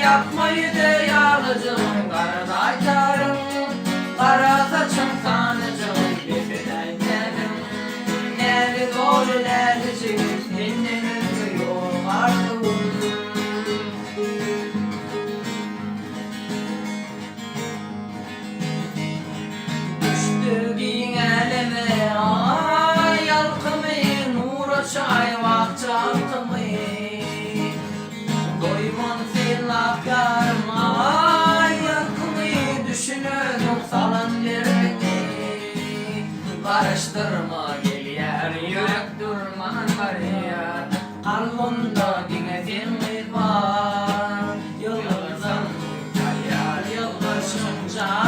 Yapmayı da yalnızım, karada açarım, kara saçım sanacağım, geceden geldim. Nerede doğru nerede çekip, kendini duyuyorum artık. Düştü giyin elime, ay yalkımı, nura çay vakti altımı. Doyman filaklarım, ay yakını düşünürdüm salın birini. Karıştırma geliyor, yürek durman var ya. Kalbimda dinletin mi var? Yıldızım kayar, yıldızım çağır.